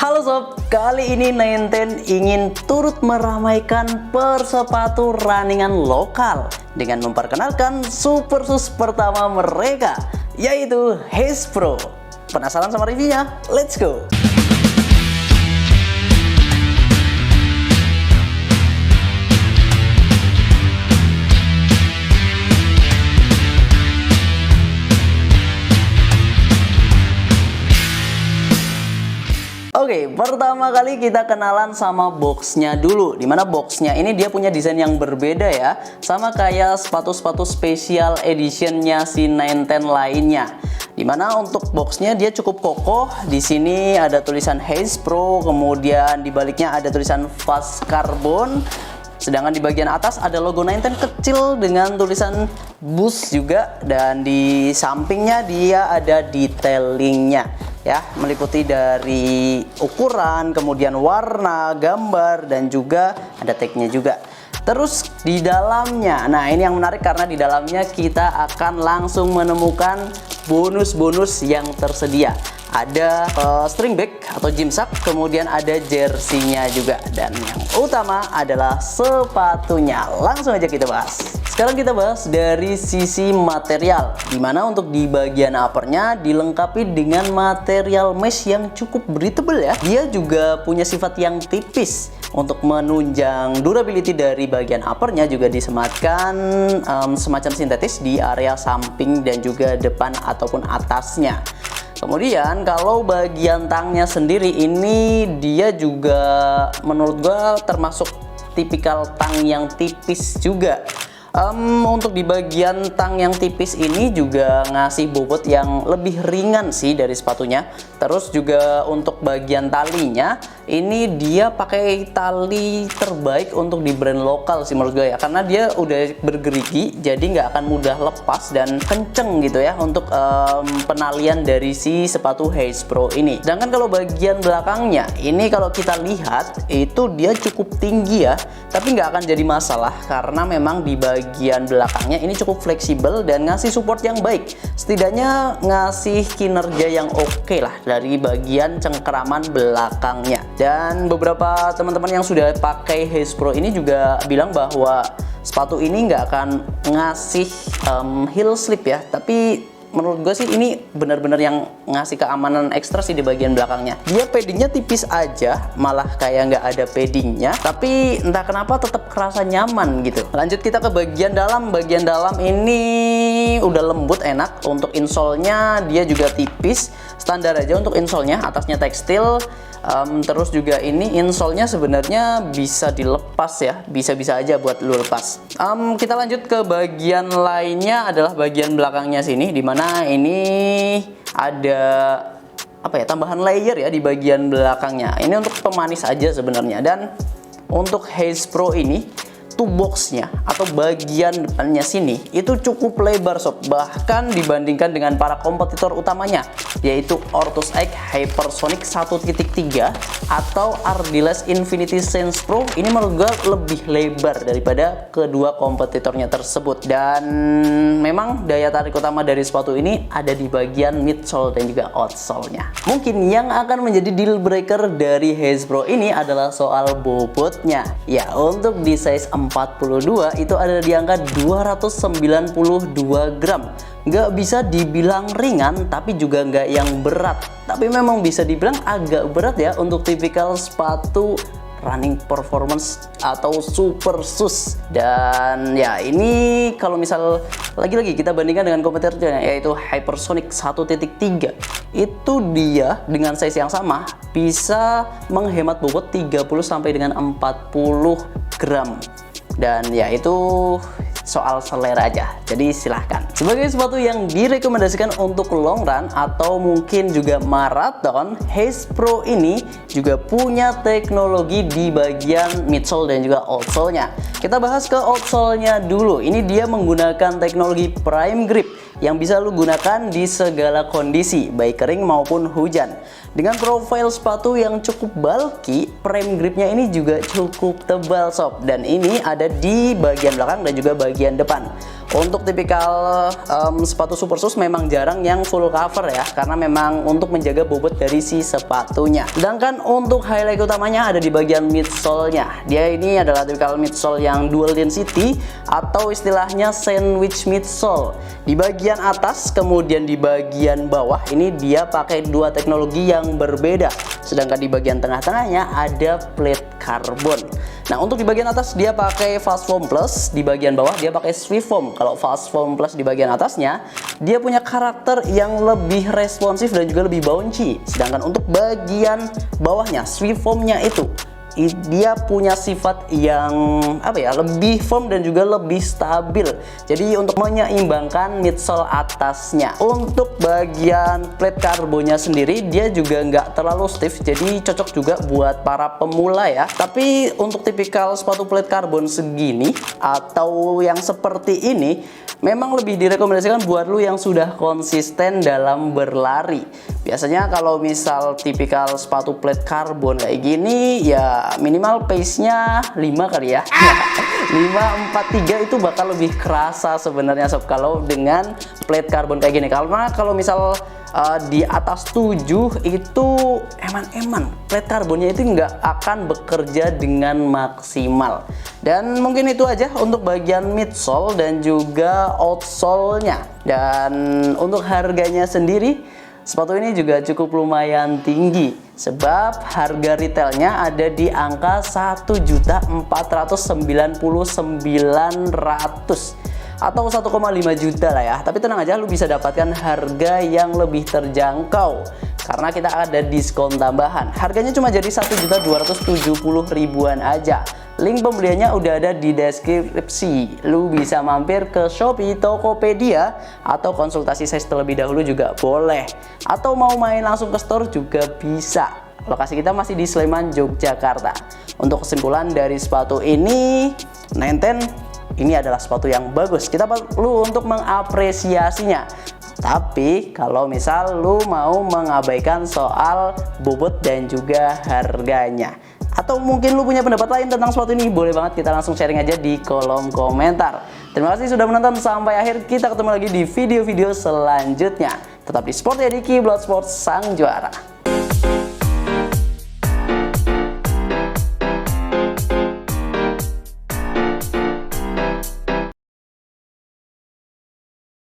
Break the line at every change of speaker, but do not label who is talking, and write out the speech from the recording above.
Halo sob, kali ini Nine10 ingin turut meramaikan persepatu runningan lokal dengan memperkenalkan super sus pertama mereka, yaitu Haze Pro. Penasaran sama reviewnya? Let's go! Oke, pertama kali kita kenalan sama boxnya dulu. Dimana boxnya ini dia punya desain yang berbeda ya, sama kayak sepatu-sepatu special editionnya si Nine10 lainnya. Dimana untuk boxnya dia cukup kokoh. Di sini ada tulisan Haze Pro, kemudian di baliknya ada tulisan Fast Carbon. Sedangkan di bagian atas ada logo Nine10 kecil dengan tulisan Boost juga, dan di sampingnya dia ada detailingnya ya, meliputi dari ukuran, kemudian warna, gambar, dan juga ada tagnya juga. Terus di dalamnya, nah ini yang menarik karena di dalamnya kita akan langsung menemukan bonus-bonus yang tersedia. Ada string bag atau gym sack, kemudian ada jersey-nya juga, dan yang utama adalah sepatunya. Langsung aja kita bahas. Sekarang kita bahas dari sisi material, dimana untuk di bagian uppernya dilengkapi dengan material mesh yang cukup breathable ya. Dia juga punya sifat yang tipis. Untuk menunjang durability dari bagian uppernya juga disematkan semacam sintetis di area samping dan juga depan ataupun atasnya. Kemudian kalau bagian tangnya sendiri ini dia juga menurut gua termasuk tipikal tang yang tipis juga. Untuk di bagian tang yang tipis ini juga ngasih bobot yang lebih ringan sih dari sepatunya. Terus juga untuk bagian talinya ini dia pakai tali terbaik untuk di brand lokal sih menurut gue ya, karena dia udah bergerigi jadi nggak akan mudah lepas dan kenceng gitu ya untuk penalian dari si sepatu Haze Pro ini. Sedangkan kalau bagian belakangnya ini kalau kita lihat itu dia cukup tinggi ya, tapi nggak akan jadi masalah karena memang di bagian belakangnya ini cukup fleksibel dan ngasih support yang baik. Setidaknya ngasih kinerja yang oke lah dari bagian cengkeraman belakangnya. Dan beberapa teman-teman yang sudah pakai Haze Pro ini juga bilang bahwa sepatu ini nggak akan ngasih heel slip ya, tapi menurut gue sih ini benar-benar yang ngasih keamanan ekstra sih di bagian belakangnya. Dia paddingnya tipis aja, malah kayak nggak ada paddingnya, tapi entah kenapa tetap kerasa nyaman gitu. Lanjut kita ke bagian dalam. Bagian dalam ini udah lembut, enak. Untuk insole-nya dia juga tipis, standar aja untuk insole-nya, atasnya tekstil. Terus juga ini insole-nya sebenarnya bisa dilepas ya, bisa-bisa aja buat lu lepas. Kita lanjut ke bagian lainnya adalah bagian belakangnya sini, dimana ini ada apa ya, tambahan layer ya di bagian belakangnya. Ini untuk pemanis aja sebenarnya. Dan untuk Haze Pro ini tuh boxnya atau bagian depannya sini itu cukup lebar sob, bahkan dibandingkan dengan para kompetitor utamanya yaitu Ortus X Hypersonic 1.3 atau Ardiles Infinity Sense Pro. Ini menurut gue lebih lebar daripada kedua kompetitornya tersebut, dan memang daya tarik utama dari sepatu ini ada di bagian midsole dan juga outsole-nya. Mungkin yang akan menjadi deal breaker dari Haze Pro ini adalah soal bobotnya ya. Untuk di size 42 itu ada di angka 292 gram. Nggak bisa dibilang ringan, tapi juga nggak yang berat. Tapi memang bisa dibilang agak berat ya untuk tipikal sepatu running performance atau super sus. Dan ya ini kalau misal lagi-lagi kita bandingkan dengan kompetitornya yaitu Hypersonic 1.3, itu dia dengan size yang sama bisa menghemat bobot 30 sampai dengan 40 gram. Dan ya itu soal selera aja, jadi silahkan. Sebagai sepatu yang direkomendasikan untuk long run atau mungkin juga maraton, Haze Pro ini juga punya teknologi di bagian midsole dan juga outsole-nya. Kita bahas ke outsole-nya dulu. Ini dia menggunakan teknologi Prime Grip yang bisa lu gunakan di segala kondisi, baik kering maupun hujan. Dengan profil sepatu yang cukup bulky, Prime Gripnya ini juga cukup tebal sob, dan ini ada di bagian belakang dan juga bagian depan. Untuk tipikal sepatu super shoes memang jarang yang full cover ya, karena memang untuk menjaga bobot dari si sepatunya. Sedangkan untuk highlight utamanya ada di bagian midsole-nya. Dia ini adalah tipikal midsole yang dual density atau istilahnya sandwich midsole. Di bagian atas kemudian di bagian bawah ini dia pakai dua teknologi yang berbeda. Sedangkan di bagian tengah-tengahnya ada plate karbon. Nah, untuk di bagian atas dia pakai Fast Foam Plus, di bagian bawah dia pakai Swift Foam. Kalau Fast Foam Plus di bagian atasnya, dia punya karakter yang lebih responsif dan juga lebih bouncy. Sedangkan untuk bagian bawahnya, Swift Foam-nya itu dia punya sifat yang lebih firm dan juga lebih stabil. Jadi untuk menyeimbangkan midsole atasnya. Untuk bagian plate karbonnya sendiri dia juga nggak terlalu stiff, jadi cocok juga buat para pemula ya. Tapi untuk tipikal sepatu plate karbon segini atau yang seperti ini memang lebih direkomendasikan buat lu yang sudah konsisten dalam berlari. Biasanya kalau misal tipikal sepatu plate karbon kayak gini ya minimal pace-nya 5 kali ya. 5, 4, 3 itu bakal lebih kerasa sebenarnya sob kalau dengan plate karbon kayak gini. Karena kalau misal di atas 7 itu eman-eman plate karbonnya itu nggak akan bekerja dengan maksimal. Dan mungkin itu aja untuk bagian midsole dan juga outsole-nya. Dan untuk harganya sendiri, sepatu ini juga cukup lumayan tinggi, sebab harga retailnya ada di angka 1.499.900 atau 1,5 juta lah ya. Tapi tenang aja, lu bisa dapatkan harga yang lebih terjangkau karena kita ada diskon tambahan. Harganya cuma jadi 1.270.000-an aja. Link pembeliannya udah ada di deskripsi. Lu bisa mampir ke Shopee, Tokopedia, atau konsultasi size terlebih dahulu juga boleh. Atau mau main langsung ke store juga bisa. Lokasi kita masih di Sleman, Yogyakarta. Untuk kesimpulan dari sepatu ini, Nenten ini adalah sepatu yang bagus. Kita perlu untuk mengapresiasinya. Tapi kalau misal lu mau mengabaikan soal bobot dan juga harganya, atau mungkin lu punya pendapat lain tentang sepatu ini, boleh banget kita langsung sharing aja di kolom komentar. Terima kasih sudah menonton sampai akhir. Kita ketemu lagi di video-video selanjutnya. Tetap di Sport ya Diki, Bloodsport sang juara.